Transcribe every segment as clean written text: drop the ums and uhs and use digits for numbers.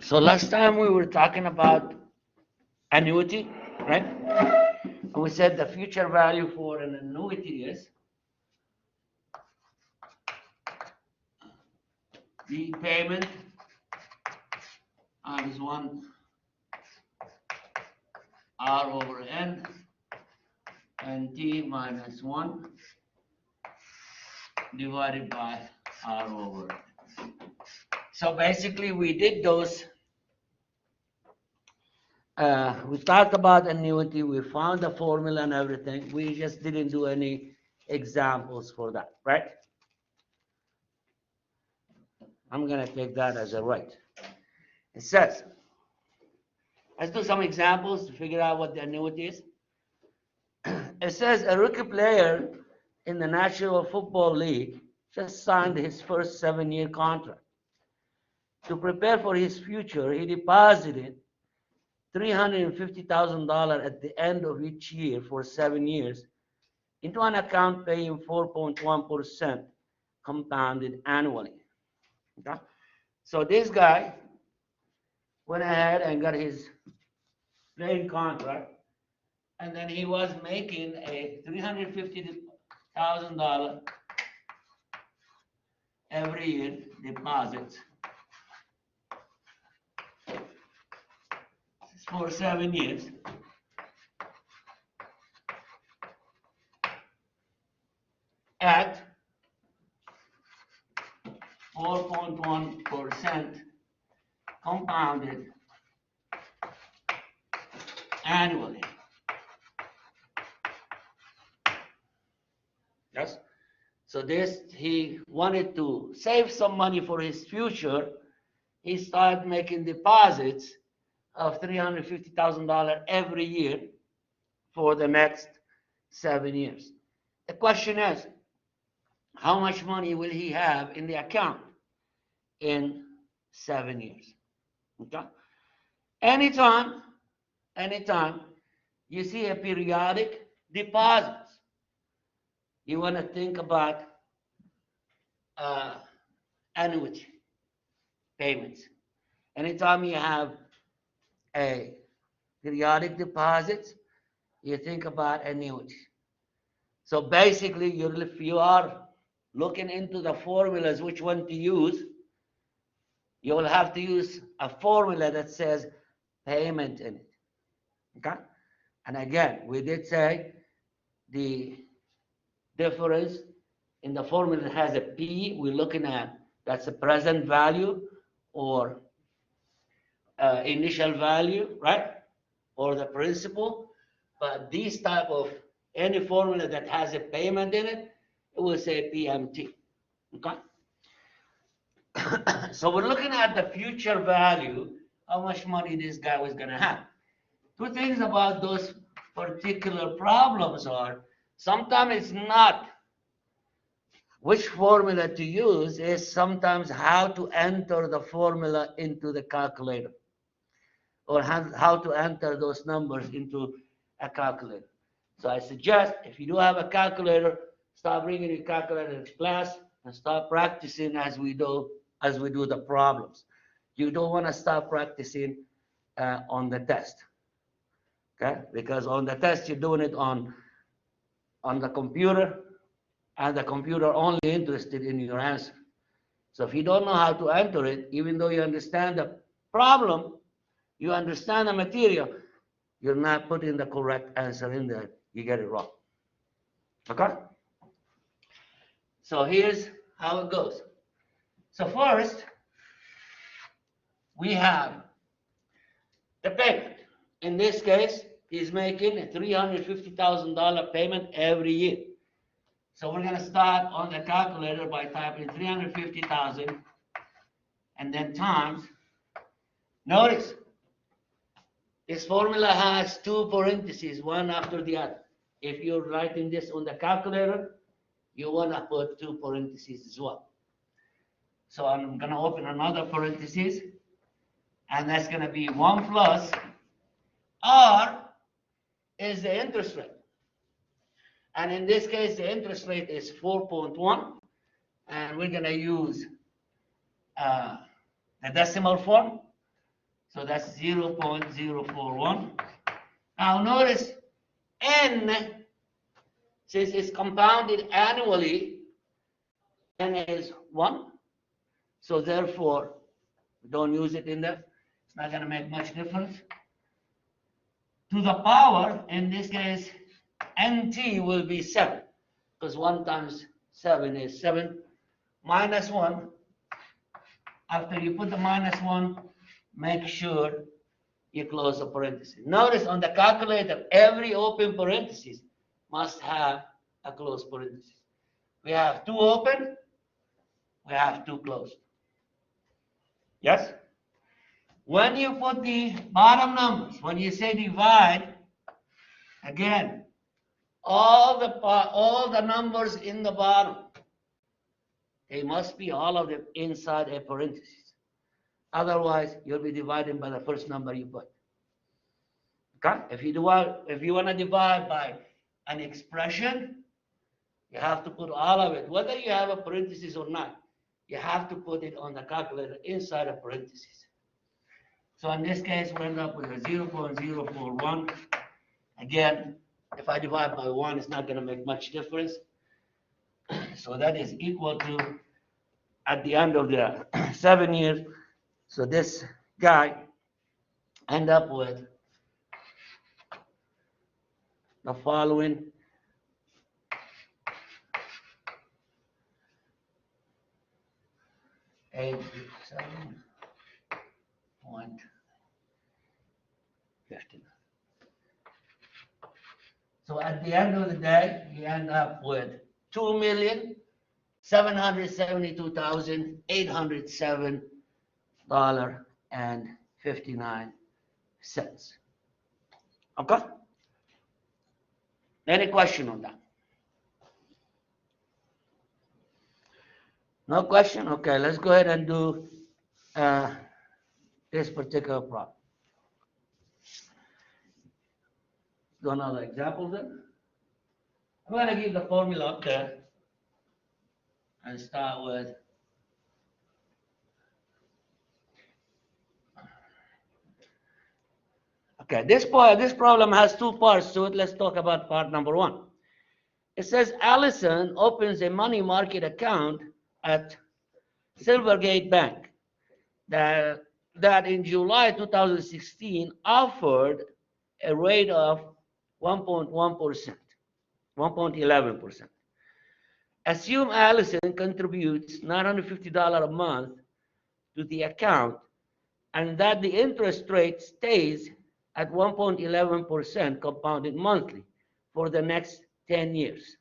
So last time we were talking about annuity, right? And we said the future value for an annuity is the payment times 1 R over N and T minus 1 divided by R over N. So basically we did those. We talked about annuity, we found the formula and everything. We just didn't do any examples for that, right? I'm going to take that as a right. It says, let's do some examples to figure out what the annuity is. It says a rookie player in the National Football League just signed his first 7-year contract. To prepare for his future, he deposited $350,000 at the end of each year for 7 years into an account paying 4.1% compounded annually. Okay? So this guy went ahead and got his playing contract, and then he was making a $350,000 every year deposits for 7 years. At 4.1% compounded annually. Yes. So this, he wanted to save some money for his future. He started making deposits of $350,000 every year for the next 7 years. The question is, how much money will he have in the account in 7 years? Okay. Anytime you see a periodic deposits, you want to think about annuity payments. Anytime you have a periodic deposits, you think about annuity. So basically, if you are looking into the formulas, which one to use, you will have to use a formula that says payment in it. Okay? And again, we did say the difference in the formula has a P. We're looking at that's a present value or initial value, right? Or the principal. But these type of any formula that has a payment in it, it will say PMT. Okay? So we're looking at the future value, how much money this guy was going to have. Two things about those particular problems are, sometimes it's not which formula to use, is sometimes how to enter the formula into the calculator, or how to enter those numbers into a calculator. So I suggest if you do have a calculator, start bringing your calculator to class and start practicing as we do the problems. You don't want to start practicing on the test, okay? Because on the test you're doing it on the computer, and the computer only interested in your answer. So if you don't know how to enter it, even though you understand the problem, you understand the material, you're not putting the correct answer in there. You get it wrong. Okay? So here's how it goes. So first, we have the payment. In this case, he's making a $350,000 payment every year. So we're going to start on the calculator by typing 350,000 and then times. Notice, this formula has two parentheses, one after the other. If you're writing this on the calculator, you want to put two parentheses as well. So I'm going to open another parenthesis, and that's going to be 1 plus R is the interest rate. And in this case, the interest rate is 4.1, and we're going to use the decimal form. So that's 0.041. Now notice n, since it's compounded annually, n is 1. So therefore, don't use it in there. It's not going to make much difference. To the power, in this case, nt will be 7, because 1 times 7 is 7. Minus 1. After you put the minus 1, make sure you close the parenthesis. Notice on the calculator, every open parenthesis must have a closed parenthesis. We have 2 open, we have 2 closed. Yes? When you put the bottom numbers, when you say divide, again, all the numbers in the bottom, they must be all of them inside a parenthesis. Otherwise, you'll be dividing by the first number you put. Okay? If you want to divide by an expression, you have to put all of it, whether you have a parenthesis or not. You have to put it on the calculator inside a parenthesis. So in this case, we end up with a 0.041. Again, if I divide by 1, it's not going to make much difference. So that is equal to, at the end of the 7 years, so this guy end up with the following. .59. So at the end of the day, you end up with $2,772,807.59. Okay? Any question on that? No question? Okay, let's go ahead and do this particular problem. Do another example then. I'm going to give the formula up there and start with okay, this problem has 2 parts to it. Let's talk about part number 1. It says Allison opens a money market account at Silvergate Bank that in July 2016 offered a rate of 1.1%, 1.11%. Assume Allison contributes $950 a month to the account and that the interest rate stays at 1.11% compounded monthly for the next 10 years.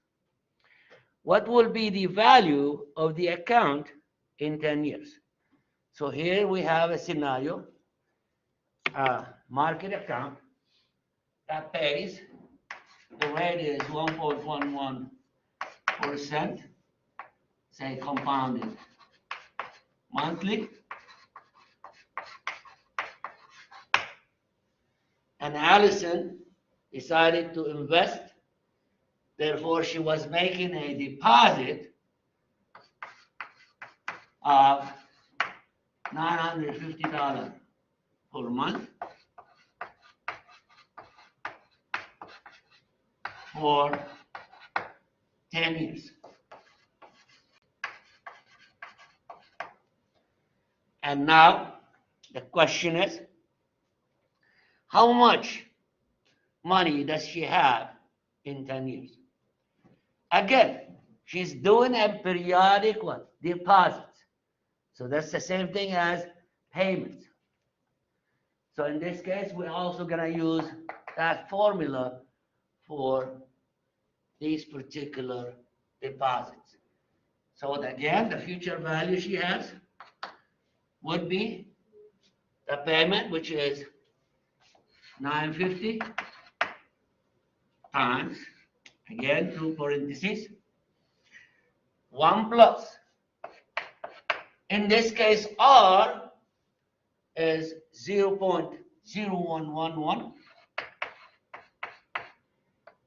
What will be the value of the account in 10 years? So here we have a scenario, market account that pays, the rate is 1.11%, say compounded monthly. And Allison decided to invest. Therefore, she was making a deposit of $950 per month for 10 years. And now the question is, how much money does she have in 10 years? Again, she's doing a periodic what? Deposits. So that's the same thing as payments. So in this case, we're also going to use that formula for these particular deposits. So again, the future value she has would be the payment, which is 950 times, again, 2 parentheses, 1 plus. In this case, R is 0.0111.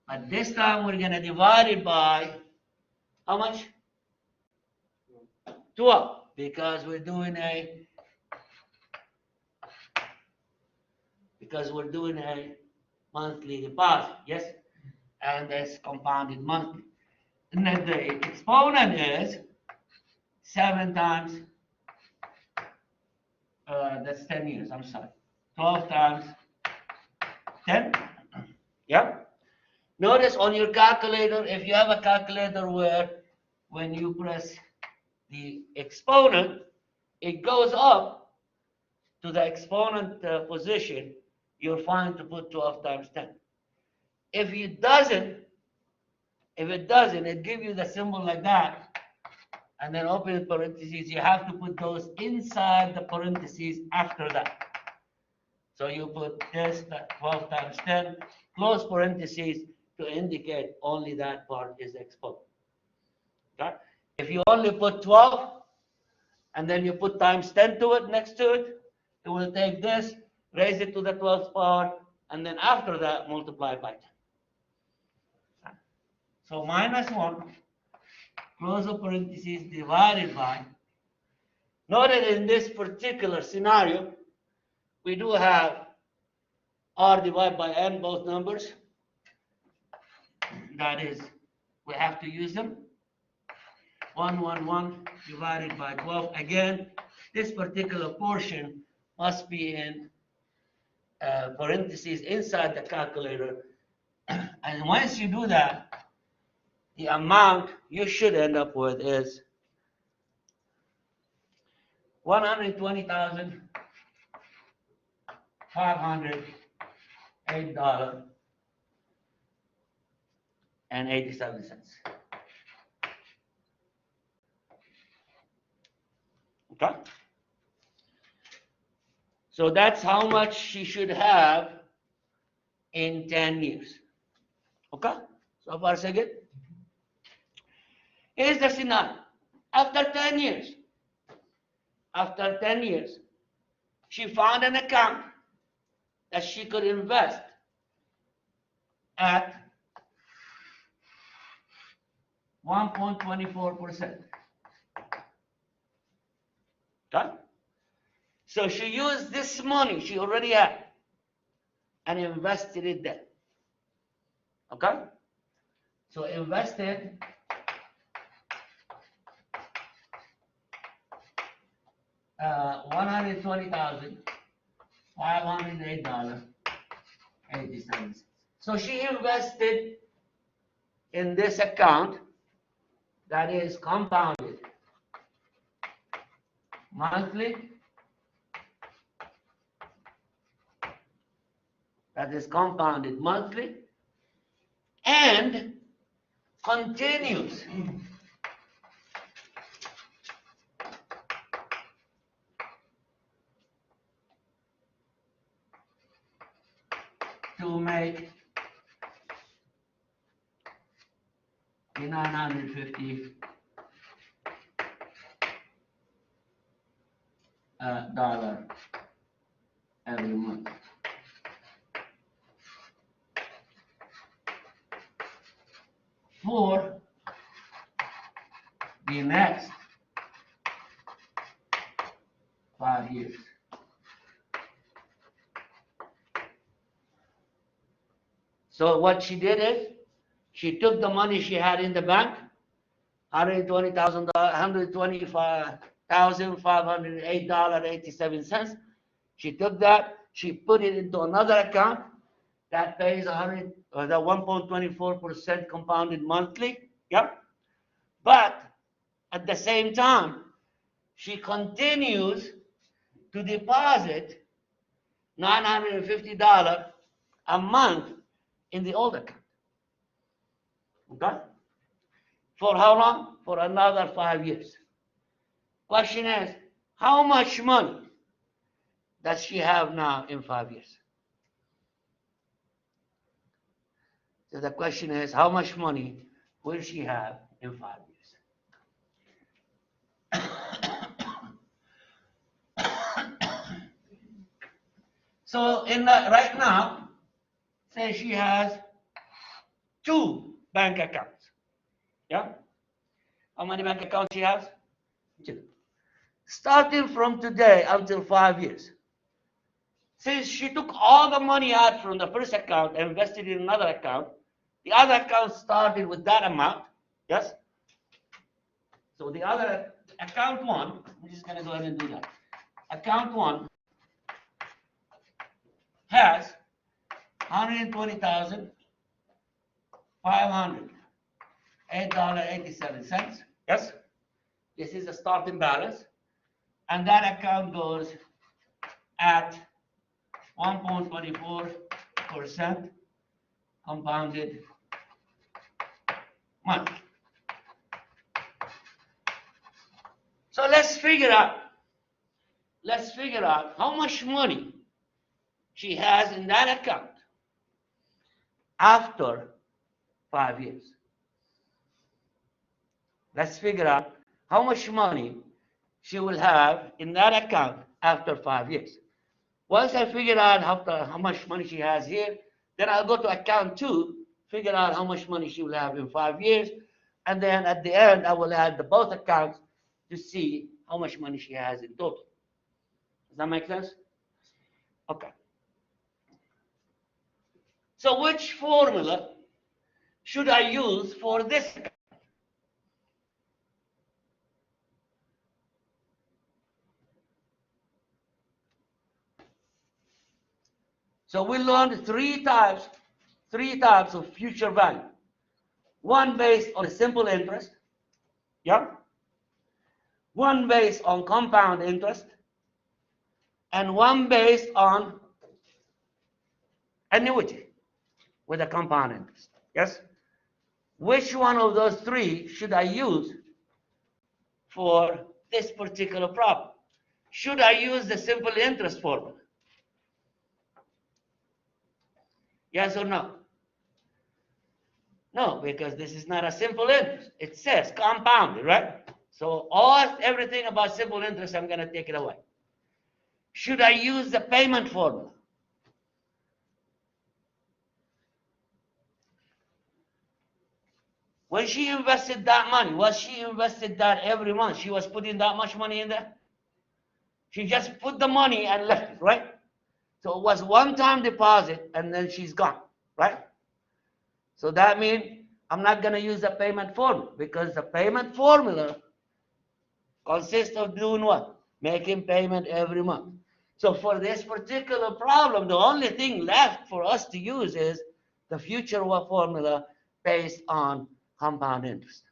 But this time we're going to divide it by how much? 12, because we're doing a because we're doing a monthly deposit, yes? And that's compounded monthly. And then the exponent is 7 times, that's 10 years, I'm sorry. 12 times 10, yeah? Notice on your calculator, if you have a calculator where when you press the exponent, it goes up to the exponent position, you're fine to put 12 times 10. If it doesn't, it gives you the symbol like that, and then open parentheses. You have to put those inside the parentheses after that. So you put this, 12 times 10, close parentheses to indicate only that part is exponent. Okay? If you only put 12, and then you put times 10 to it, next to it, it will take this, raise it to the 12th power, and then after that, multiply by 10. So minus 1, close the parentheses, divided by. Notice in this particular scenario, we do have r divided by n, both numbers. That is, we have to use them. 111 divided by 12. Again, this particular portion must be in parentheses inside the calculator. And once you do that, the amount you should end up with is $120,508.87. Okay? So that's how much she should have in 10 years. Okay? So far, so good? Here's the scenario. After 10 years, she found an account that she could invest at 1.24%. Okay? So she used this money she already had and invested it there. Okay? So invested $120,508.87. So she invested in this account that is compounded monthly, and continues to make the $950 every month. For the next 5 years. So what she did is, she took the money she had in the bank, $125,508.87. She took that, she put it into another account that pays the 1.24% compounded monthly. Yep. But at the same time, she continues to deposit $950 a month in the old account. Okay? For how long? For another 5 years. Question is, how much money does she have now in 5 years? So the question is, how much money will she have in 5 years? So right now, say she has 2 bank accounts. Yeah? How many bank accounts she has? 2. Starting from today until 5 years, Since she took all the money out from the first account and invested in another account, the other account started with that amount. Yes? So the other account one, I'm just going to go ahead and do that. Account one has 120,500, $8.87. Yes? This is the starting balance. And that account goes at 1.24% compounded money. So let's figure out how much money she has in that account after 5 years. Let's figure out how much money she will have in that account after 5 years. Once I figure out how much money she has here, then I'll go to account 2, figure out how much money she will have in 5 years, and then at the end, I will add both accounts to see how much money she has in total. Does that make sense? Okay. So which formula should I use for this account? So we learned three types of future value. One based on a simple interest, yeah. One based on compound interest, and one based on annuity with a compound interest. Yes? Which one of those three should I use for this particular problem? Should I use the simple interest formula? Yes or no? No, because this is not a simple interest. It says compounded, right? So everything about simple interest, I'm going to take it away. Should I use the payment formula? When she invested that money, was she invested that every month? She was putting that much money in there? She just put the money and left it, right? So it was one-time deposit and then she's gone, right? So that means I'm not going to use the payment formula because the payment formula consists of doing what? Making payment every month. So for this particular problem, the only thing left for us to use is the future formula based on compound interest.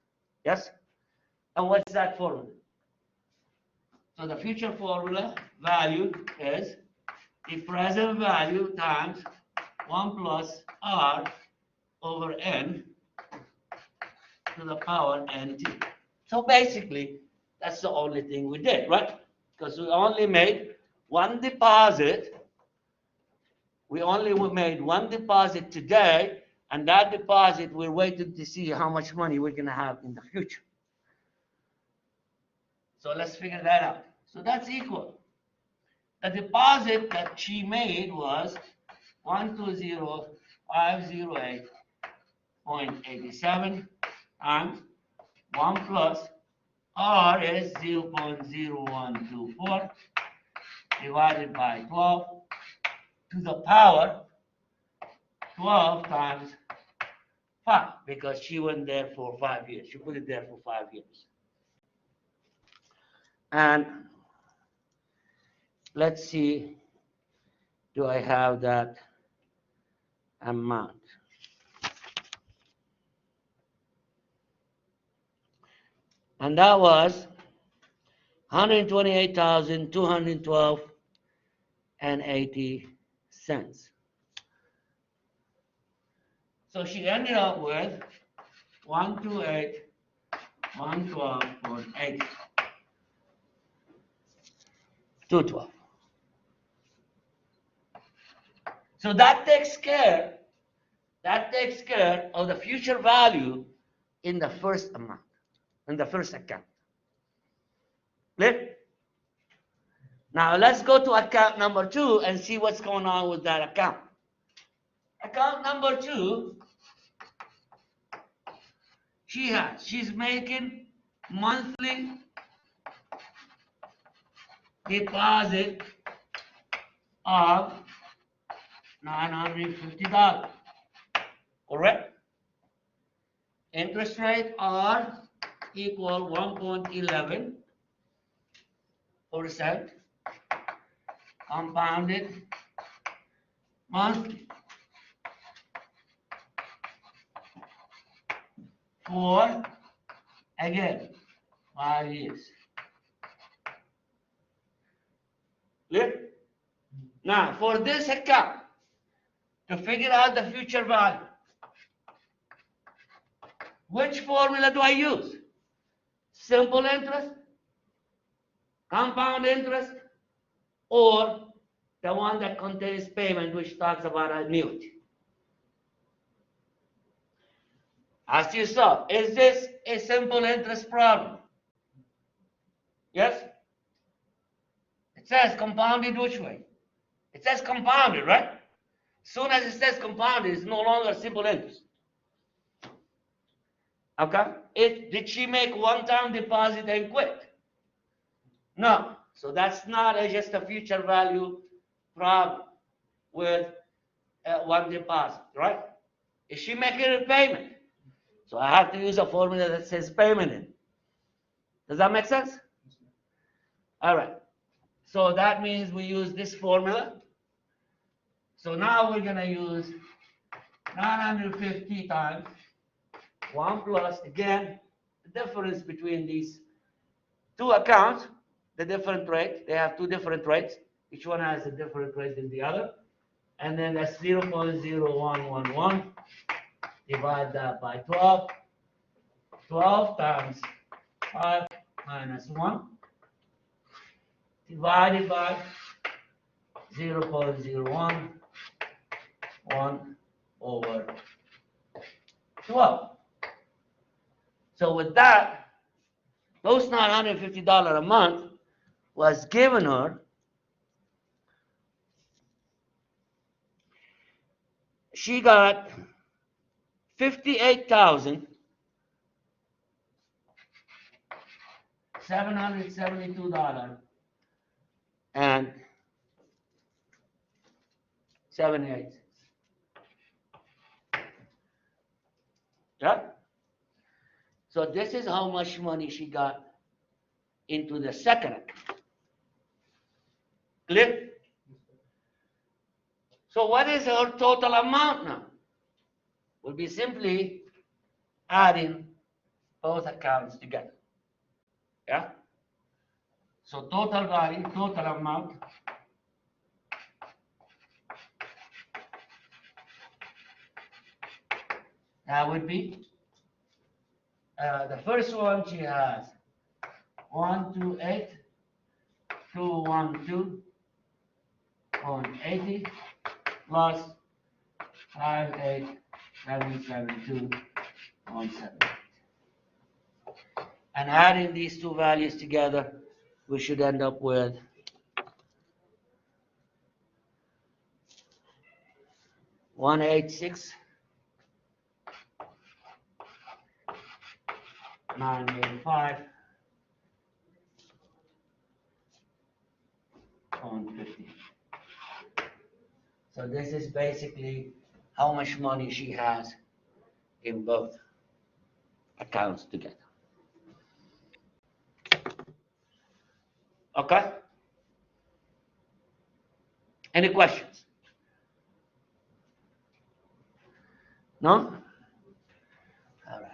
Yes? And what's that formula? So the future formula value is the present value times 1 plus r over n to the power nt. So basically, that's the only thing we did, right? Because we only made one deposit. We only made one deposit today, and that deposit, we're waiting to see how much money we're going to have in the future. So let's figure that out. So that's equal. The deposit that she made was 120,508.87 times 1 plus R is 0.0124 divided by 12 to the power 12 times 5 because she went there for 5 years. She put it there for 5 years. And let's see, do I have that amount? And that was 128,212 and 80 cents. So she ended up with 128,112.80. 212. So that takes care of the future value in the first amount, in the first account. Clear? Now let's go to account number 2 and see what's going on with that account. Account number 2, she's making monthly deposit of $950. Correct? Interest rate are equal 1.11% compounded monthly for, again, 5 years. Clear? Now, for this account, to figure out the future value, which formula do I use? Simple interest, compound interest, or the one that contains payment, which talks about annuity? Ask yourself, is this a simple interest problem? Yes? It says compounded which way? It says compounded, right? As soon as it says compounded, it's no longer simple interest. Okay? Did she make one-time deposit and quit? No. So that's not just a future value problem with one deposit, right? Is she making a payment? So I have to use a formula that says payment in. Does that make sense? All right. So that means we use this formula. So now we're going to use 950 times 1 plus, again, the difference between these two accounts, the different rate. They have two different rates. Each one has a different rate than the other. And then that's 0.0111. Divide that by 12. 12 times 5 minus 1. Divided by 0.01. 1 over 12. So with that, those $950 a month was given her. She got $58,772 and 78 cents. Yeah. So this is how much money she got into the second account. Clear? So what is her total amount now? We'll be simply adding both accounts together. Yeah? So total value, total amount, that would be, the first one she has 128,212.80 plus 58,772.7. And adding these two values together, we should end up with 186,985.50. So this is basically how much money she has in both accounts together. Okay? Any questions? No? All right.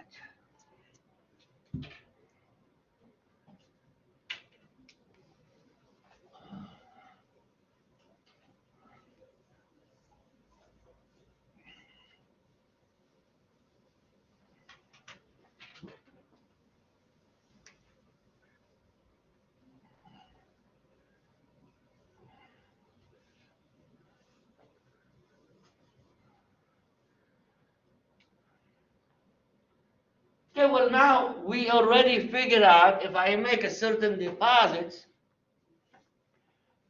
Okay, well now we already figured out if I make a certain deposit,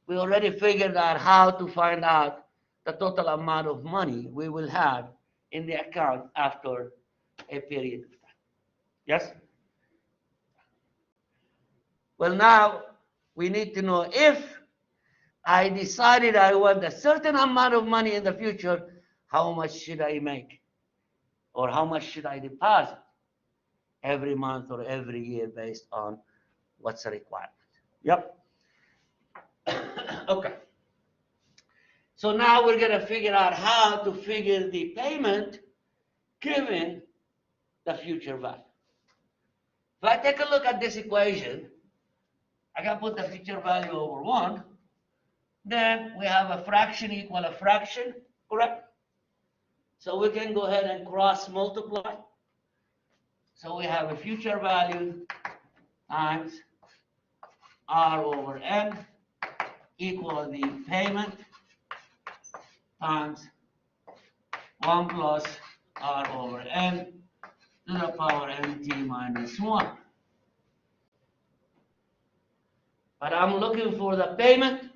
we already figured out how to find out the total amount of money we will have in the account after a period of time. Yes? Well, now we need to know if I decided I want a certain amount of money in the future. How much should I make? Or how much should I deposit every month or every year based on what's the requirement? Yep. Okay. So now we're going to figure out how to figure the payment given the future value. If I take a look at this equation, I can put the future value over 1. Then we have a fraction equal a fraction, correct? So we can go ahead and cross multiply. So we have a future value times R over N equal the payment times 1 plus R over N to the power nt minus 1. But I'm looking for the payment.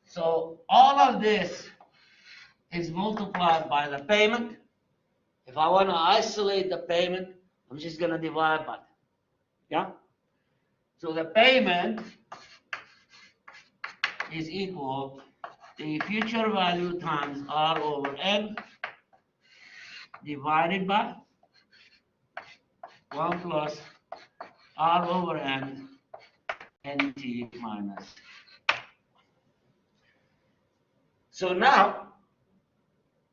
So all of this is multiplied by the payment. If I want to isolate the payment, I'm just going to divide by it. Yeah? So the payment is equal to the future value times R over N divided by 1 plus R over N nt minus. So now,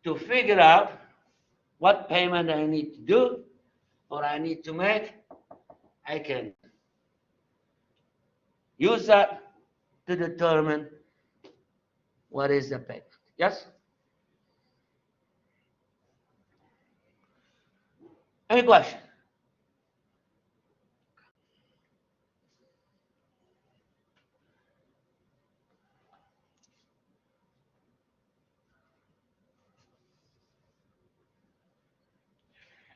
to figure out what payment I need to do or I need to make, I can use that to determine what is the payment. Yes? Any question?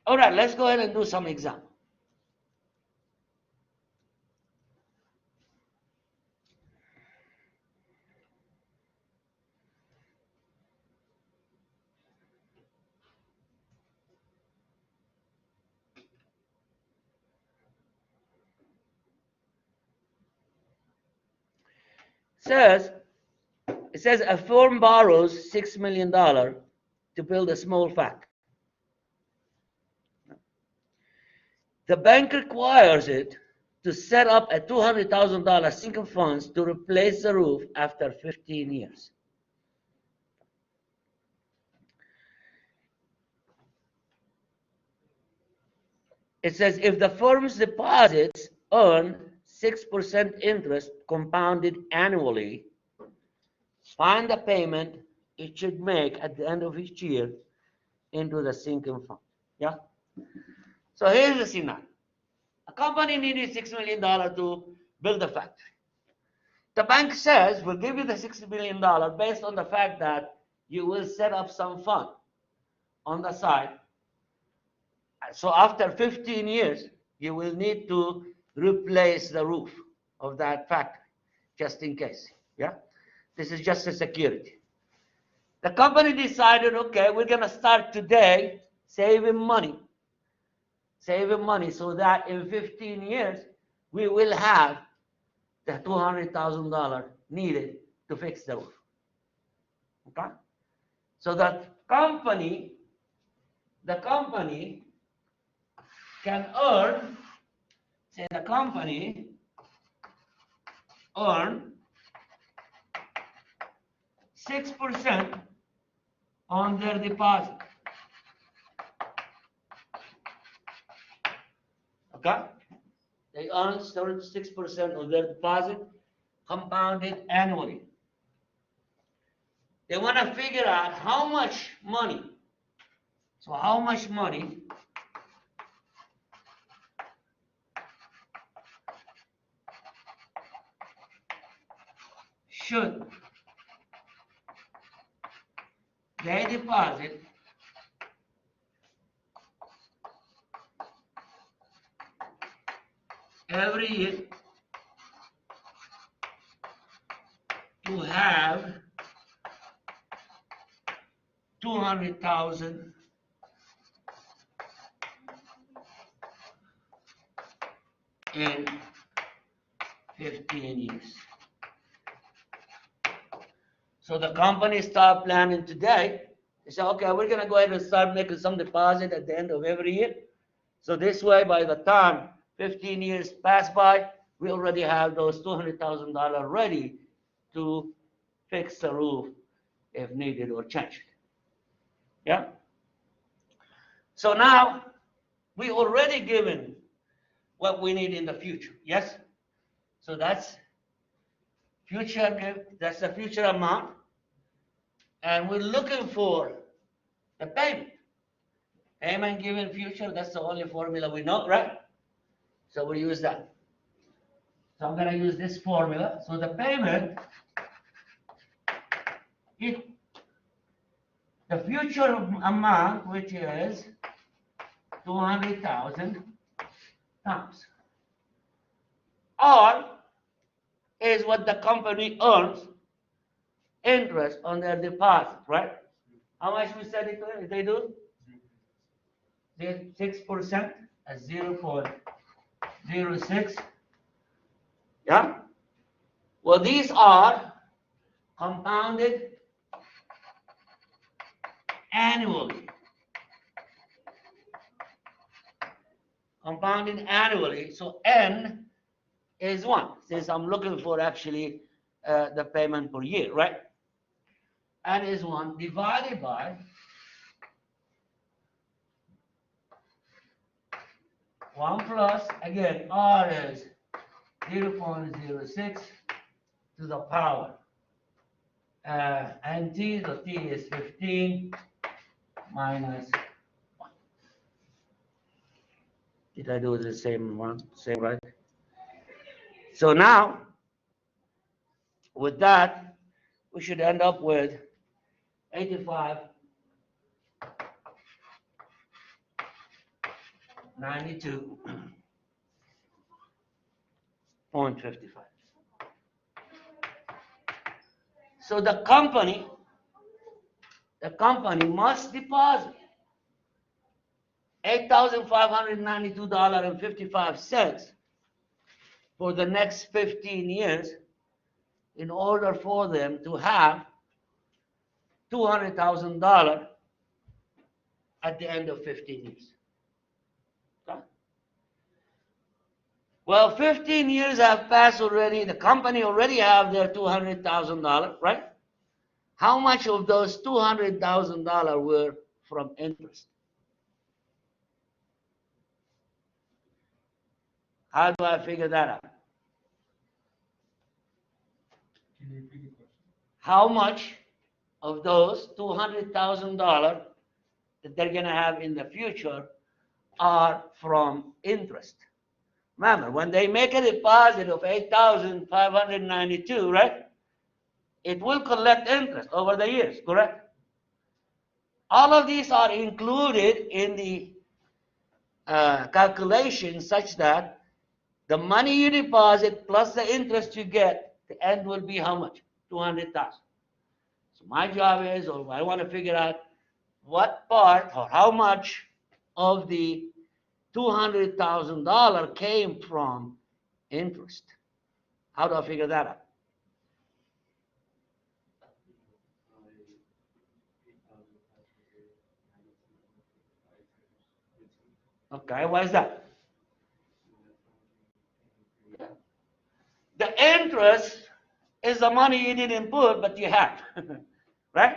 All right, let's go ahead and do some example. It says a firm borrows $6 million to build a small factory. The bank requires it to set up a $200,000 sinking funds to replace the roof after 15 years. It says if the firm's deposits earn 6% interest compounded annually, find the payment it should make at the end of each year into the sinking fund. Yeah? So here's the scenario. A company needed $6 million to build a factory. The bank says, we'll give you the $6 million based on the fact that you will set up some fund on the side. So after 15 years, you will need to replace the roof of that factory, just in case. Yeah? This is just a security. The company decided, okay, we're going to start today saving money so that in 15 years, we will have the $200,000 needed to fix the roof. Okay? So the company can earn, say the company earn 6% on their deposit. Okay? They earn 6% on their deposit, compounded annually. They want to figure out how much money. So how much money should they deposit every year to have 200,000 in 15 years. So the company start planning today. They say, okay, we're going to go ahead and start making some deposit at the end of every year. So this way, by the time 15 years pass by, we already have those $200,000 ready to fix the roof if needed or changed. Yeah? So now, we already given what we need in the future. Yes? So that's that's the future amount. And we're looking for the payment. Payment given future, that's the only formula we know, right? So we use that. So I'm going to use this formula. So the payment, the future amount, which is 200,000 pounds, or is what the company earns interest on their deposit, right? How much we said they do? 6% at 0.06. Yeah? Well, these are compounded annually. Compounded annually. So N is 1, since I'm looking for actually the payment per year, right? N is 1 divided by 1 plus, again, R is 0.06 to the power. And T, so T is 15 minus 1. Did I do the same one? Same, right? So now, with that, we should end up with 85.92.55. So the company must deposit $8,592.55 for the next 15 years in order for them to have $200,000 at the end of 15 years. Okay? Well, 15 years have passed already. The company already have their $200,000, right? How much of those $200,000 were from interest? How do I figure that out? Can you repeat the question? How much of those $200,000 that they're going to have in the future are from interest? Remember, when they make a deposit of 8,592, right? It will collect interest over the years, correct? All of these are included in the calculation such that the money you deposit plus the interest you get, the end will be how much? 200,000. So my job is, or I want to figure out what part or how much of the $200,000 came from interest. How do I figure that out? Okay, why is that? The interest is the money you didn't put, but you have, right?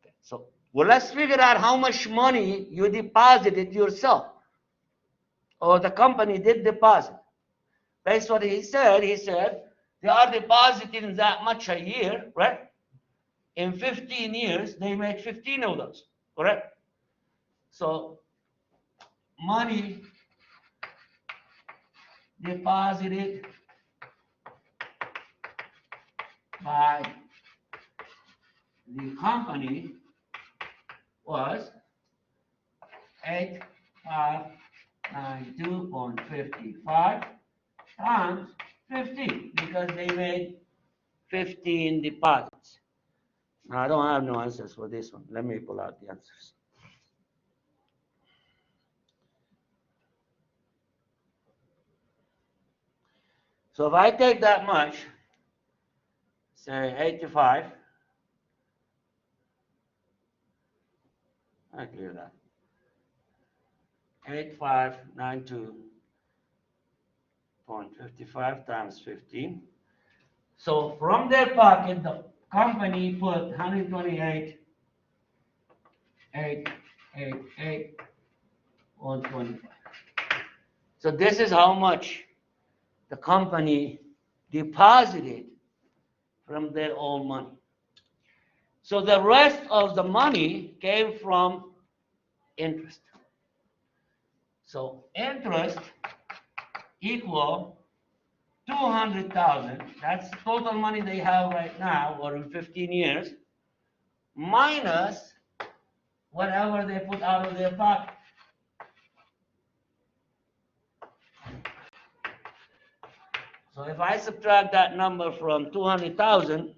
Okay. So, well, let's figure out how much money you deposited yourself, or the company did deposit. Based on what he said they are depositing that much a year, right? In 15 years, they make 15 of those, correct? So, money deposited by the company was 8,592.55 times 15 because they made 15 deposits. Now, I don't have no answers for this one. Let me pull out the answers. So if I take that much, say 85. I clear that. 8592.55 times 15. So from their pocket, the company put 128,888,125. So this is how much the company deposited from their own money. So the rest of the money came from interest. So interest equal 200,000. That's the total money they have right now, or in 15 years, minus whatever they put out of their pocket. So if I subtract that number from 200,000,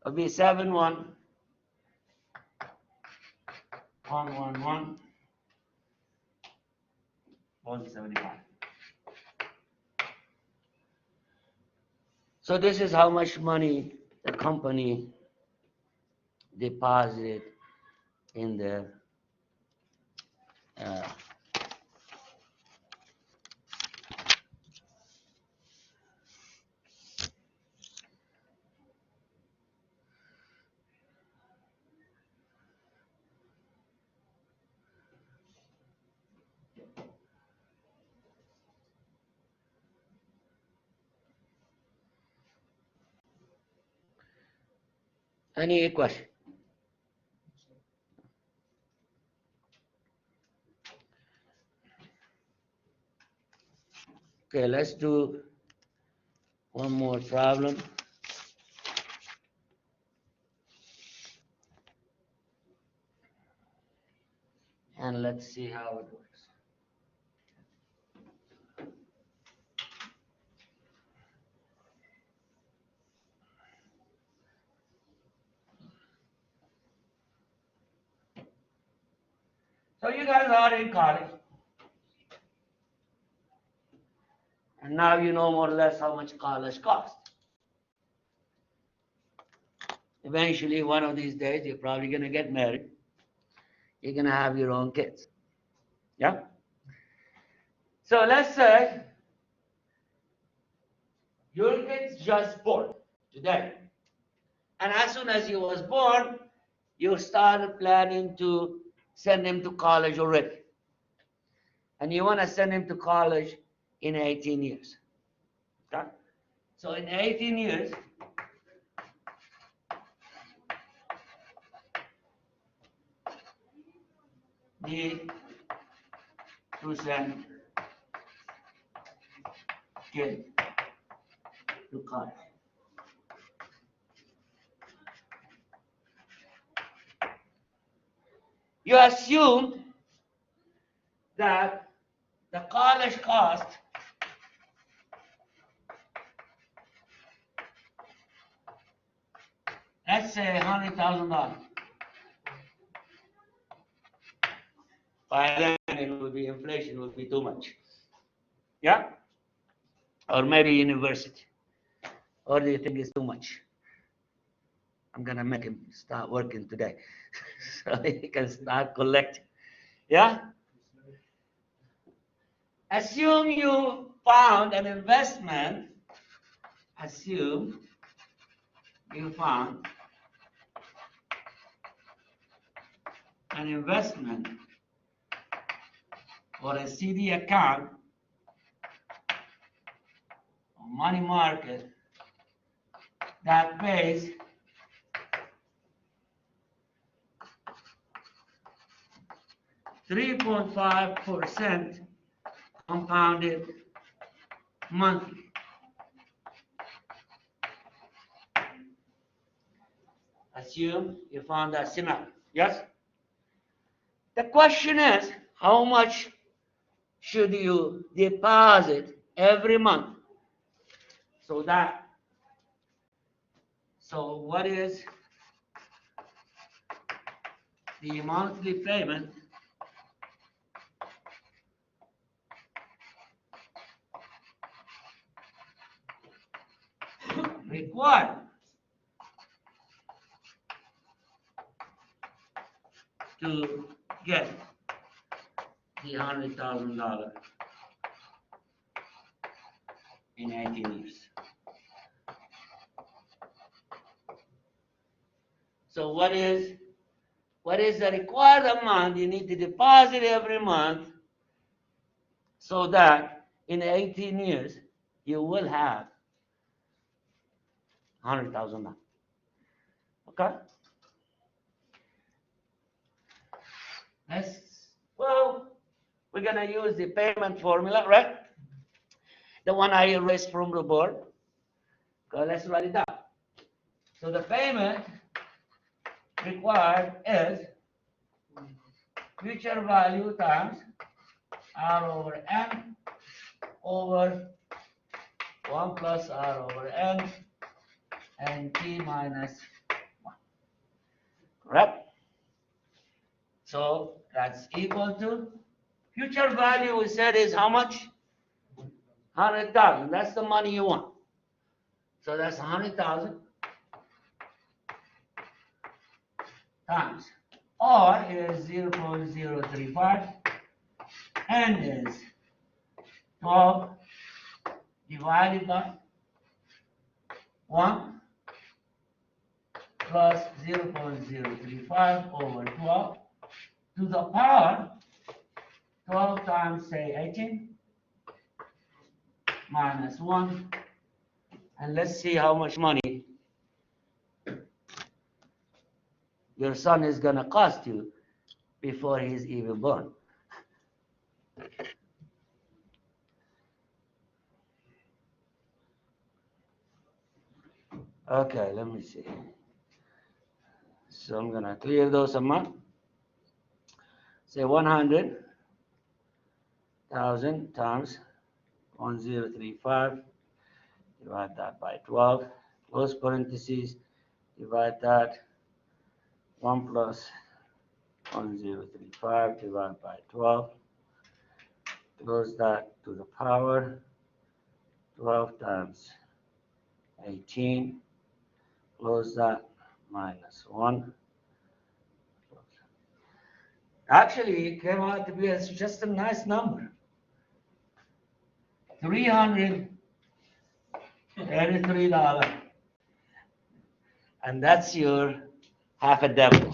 it'll be 71111.75. So this is how much money the company deposited in their any question? Okay, let's do one more problem. And let's see how it works. So you guys are in college. And now you know more or less how much college costs. Eventually, one of these days, you're probably going to get married. You're going to have your own kids. Yeah? So let's say your kid's just born today. And as soon as he was born, you started planning to send him to college already. And you want to send him to college in 18 years. Okay? So in 18 years, need to send kid to college. You assume that the college cost let's say $100,000. By then it will be inflation will be too much. Yeah? Or maybe university. Or do you think it's too much? I'm gonna make him start working today. So he can start collecting. Yeah? Assume you found an investment. Assume you found an investment or a CD account or money market that pays 3.5% compounded monthly. Assume you found that scenario. Yes? The question is, how much should you deposit every month? So what is the monthly payment required to get the $100,000 in 18 years. So what is the required amount you need to deposit every month so that in 18 years you will have $100,000? Okay? Well, we're gonna use the payment formula, right? The one I erased from the board. Okay, let's write it down. So the payment required is future value times R over N over 1 plus R over N and T minus 1. Correct? So that's equal to future value we said is how much? 100,000. That's the money you want. So that's 100,000 times R is 0.035 and is 12 divided by 1 plus 0.035 over 12 to the power 12 times say 18 minus 1, and let's see how much money your son is going to cost you before he's even born. Okay, let me see. So I'm going to clear those amounts. Say 100,000 times 1035, divide that by 12, close parentheses, divide that 1 plus 1035 divided by 12, close that to the power 12 times 18, close that minus 1. Actually, it came out to be just a nice number. $383. And that's your half a devil.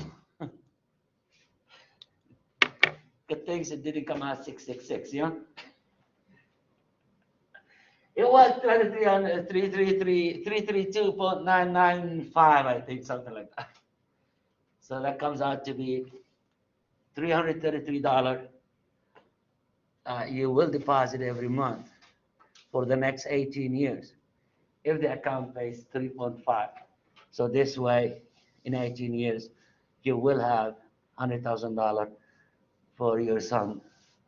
Good things it didn't come out 666, you know? It was 332.995, I think, something like that. So that comes out to be $333 you will deposit every month for the next 18 years if the account pays 3.5. So this way, in 18 years, you will have $100,000 for your son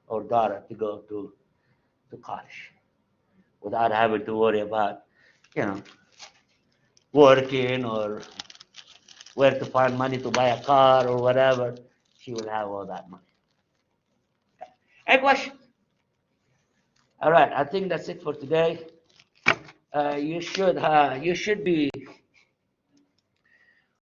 or daughter to go to college without having to worry about, working or where to find money to buy a car or whatever. She will have all that money. Any questions? All right, I think that's it for today. You should be